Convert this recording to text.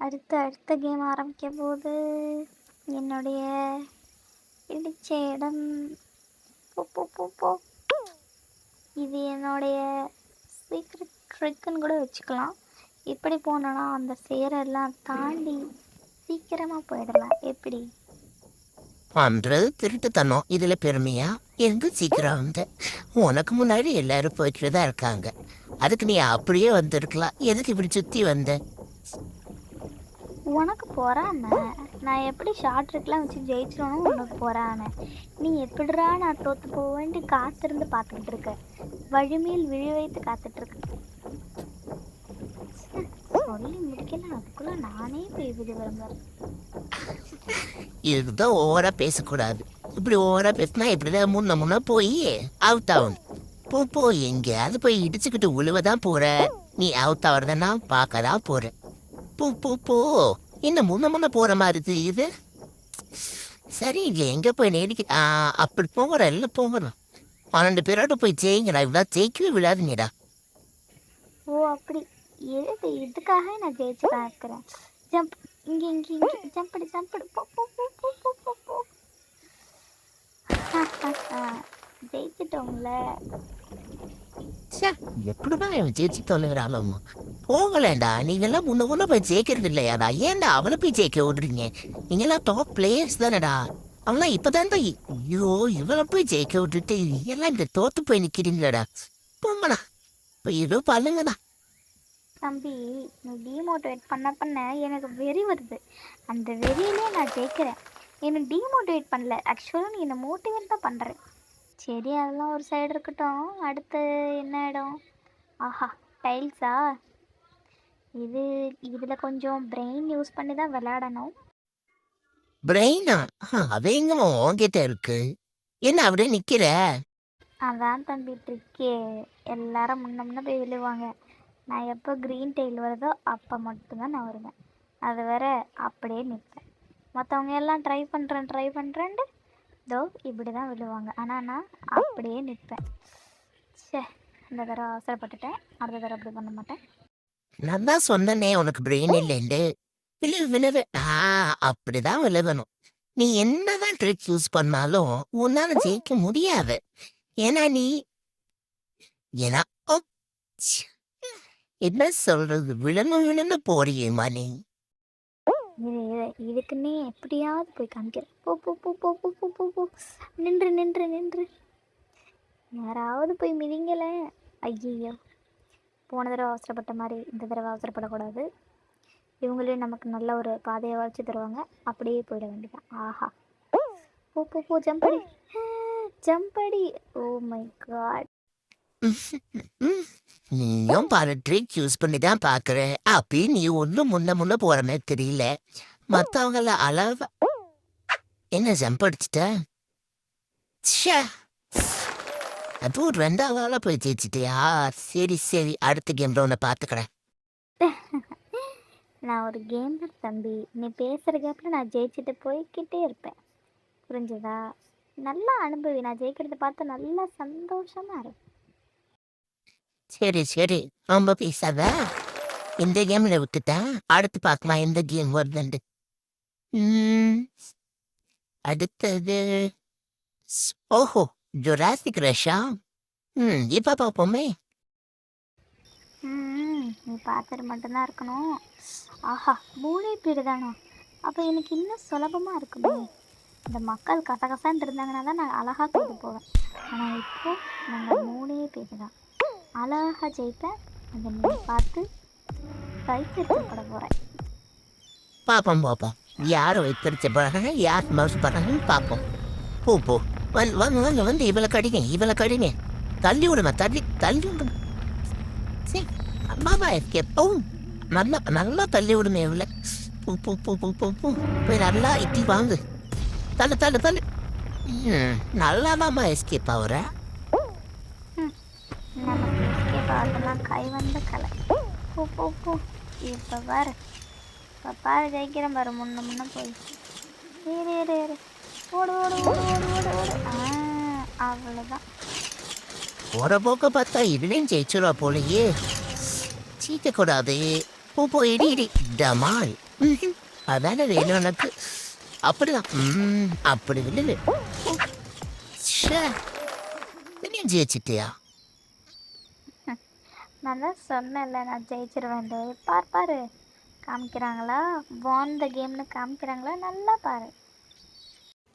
அடுத்த கேம் ஆரம்பிக்க போது என்னுடைய பிடிச்ச இடம் போ போ போ போ இது என்னுடைய சீக்ரெட் ட்ரிக்குன்னு கூட வச்சுக்கலாம். இப்படி போனோன்னா அந்த சேரெல்லாம் தாண்டி சீக்கிரமாக போயிடலாம். எப்படி பண்றது திருட்டுத்தனம். இதுல பெருமையா எங்க சீக்கிரம் வந்த? உனக்கு முன்னாடி எல்லாரும் போயிட்டு தான் இருக்காங்க. அதுக்கு நீ அப்படியே வந்திருக்கலாம். எதுக்கு இப்படி சுத்தி வந்த? உனக்கு போகிறானே நான் எப்படி ஷார்ட் ட்ரிக்லாம் வச்சு ஜெயிச்சிடணும். உனக்கு போகிறானே நீ எப்படிரா நான் தோற்று போவேன்ட்டு காத்திருந்து பார்த்துக்கிட்டு இருக்க. வழிமேல் விழி வைத்து காத்துட்ருக்க. சொல்லி முடிக்கல அதுக்குள்ள நானே போய் விடு விரும்புகிறேன். இதுதான் ஓவரா பேசக்கூடாது. இப்படி ஓவரா பேசினா இப்படிதான் முன்ன போய் அவுட் ஆகணும். போ எங்கேயாவது போய் இடிச்சுக்கிட்டு உழுவதான் போற. நீ அவுட் ஆகிறதுனா பார்க்கதான் போற. போ இன்னும் முன்ன போற மாதிரி தெரியுது. சரி இல்லை எங்க போய் நேரிக்க அப்படி போகிற எல்லாம் போகிறோம். 12 பேரோட போய் ஜெயிங்கடா. இவ்வளோ ஜெயிக்கவே விழாதுங்கடா. ஓ அப்படி எழுது. இதுக்காக நான் ஜெயிச்சு பார்க்குறேன். ஜம்ப் இங்கே இங்கே இங்கே ஜம்படி போ போ போ போ போ போ போ ஜெயிச்சிட்டோம்ல. எப்படிதான் அவன் ஜெயிச்சு தொலைகிறாலும் போகலேண்டா. நீங்கெல்லாம் முன்ன போய் ஜெயிக்கிறது இல்லையாடா? ஏன்டா அவளை போய் ஜெயிக்க விடுறீங்க? நீங்கெல்லாம் டாப் பிளேயர்ஸ் தானடா. அவங்களாம் இப்பதான் ஐயோ இவளை போய் ஜெயிக்க விட்டுட்டு எல்லாம் இந்த தோத்து போய் நிக்கிறீங்களடா. போங்கடா போய் ஏதோ பண்ணுங்கடா. தம்பி நீ டீமோட்டிவேட் பண்ண எனக்கு வெறி வருது. அந்த வெறியிலே நான் ஜெயிக்கிறேன். என்னை டீமோட்டிவேட் பண்ணல, ஆக்சுவலாக நீ என்னை மோட்டிவேட் தான் பண்ணுறேன். சரி அதெல்லாம் ஒரு சைடு இருக்கட்டும். அடுத்து என்ன இடம்? ஆஹா டைல்ஸா. இதில் கொஞ்சம் பிரெயின் யூஸ் பண்ணி தான் விளையாடணும். பிரெயினா? அது எங்க உன்கிட்ட இருக்கு? என்ன அப்படியே நிக்கிற? அதான் தம்பி ட்ரிக்கே. எல்லாரும் முன்ன போய் விழுவாங்க. நான் எப்போ க்ரீன் டெயில் வருதோ அப்போ மட்டும்தான் நான் வருவேன். அது வேற அப்படியே நிற்பேன். மற்றவங்க எல்லாம் ட்ரை பண்ணுறேன்ட்டு இதோ இப்படி தான் விழுவாங்க. ஆனால் நான் அப்படியே நிற்பேன். சே இந்த தடவை அவசரப்பட்டுட்டேன். அடுத்த தடவை அப்படி பண்ண மாட்டேன். நான் தான் சொன்னனே உனக்கு பிரெயின் இல்லைன்னு. விழுவு அப்படிதான் விழுவணும். நீ என்னதான் ட்ரிக் யூஸ் பண்ணாலும் உன்னால ஜெயிக்க முடியாது. ஏன்னா நீ ஏன்னா என்ன சொல்றது, விழுந்து போறியேமா நீ. இதுக்குன்னே எப்படியாவது போய் காமிக்கிறேன். போ போ போ போ போ போ போ போ நின்று யாராவது போய் மிதிங்கலை. ஐயோ போன தடவை அவசரப்பட்ட மாதிரி இந்த தடவை அவசரப்படக்கூடாது. இவங்களே நமக்கு நல்ல ஒரு பாதையை வளைச்சி தருவாங்க. அப்படியே போயிட வேண்டியதான். ஆஹா போ போ போ ஜம்படி. Oh my God. நீயும் பல ட்ரிக் யூஸ் பண்ணி தான் பாக்குற. அப்படி நீ ஒன்னும் முன்ன போற மாதிரி தெரியல. மத்தவங்கள அளவ என்ன ஜம்ப் அடிச்சிட்ட? அப்போ 2வது ஆளா போய் ஜெயிச்சிட்டியா? சரி அடுத்த கேம்ல உன்னை பாத்துக்கிறேன். நான் ஒரு கேமர் தம்பி. நீ பேசுகிற கேப்பில் நான் ஜெயிச்சுட்டு போய்கிட்டே இருப்பேன். புரிஞ்சுதா? நல்லா அனுபவி. நான் ஜெயிக்கிறத பார்த்து நல்லா சந்தோஷமாக இருக்கும். சரி ரொம்ப பேசாத. இந்த கேம்ல விட்டுட்டா அடுத்து பார்க்கலாம் எந்த கேம் வருதுண்டு. அடுத்தது ஓஹோ ஜுராசிக் ரஷ்யா. இப்ப பார்ப்போமே. நீ பார்த்துட்டு மட்டும்தான் இருக்கணும். ஆஹா 3 பேர் தானோ? அப்போ எனக்கு இன்னும் சுலபமாக இருக்குமே. இந்த மக்கள் கசகசான்னு இருந்தாங்கன்னா தான் நான் அழகாக கொண்டு போவேன். ஆனால் இப்போது நாங்கள் 3 பேர் தான் அழகாக ஜெயிப்பேன். அதை நீ பார்த்து கைத்தறிக்கப்பட போகிறேன். பார்ப்போம் யாரை வைத்தறிச்ச போறாங்க, யார் மவுஸ் போறாங்கன்னு பார்ப்போம். போ வந்து இவளை கடிங்க. தள்ளி விடுமா தள்ளி விடுமா. சரி அம்மாவா எப்பவும் நல்லா தள்ளி விடுமே இவளை. போய் நல்லா இட்டி வாங்கு. தள்ளு நல்லாதாம்மா எஸ்கேப் ஆகுற. நமக்கு எஸ்கேப் ஆகுதுலாம் கை வந்த கலை. போ இப்போ பாரு ஜெயிக்கிறேன் பாரு. முன்ன போய் ஏறு ஓடு அவ்வளோதான். போற போக்க பார்த்தா இதுலையும் ஜெயிச்சுருவா போலயே. சீக்க கூடாது. போ இடி டமால். அதானே வேணும் எனக்கு. அப்படிதான். அப்படி விடுது. ச்சே, நீ ஜெயிச்சிட்டியா? நான் தான் சொன்னேன்ல நான் ஜெயிச்சிருவேன். பார் பாரு காமிக்கிறாங்களா வான் த கேம்னு காமிக்கிறாங்களா நல்லா பாரு.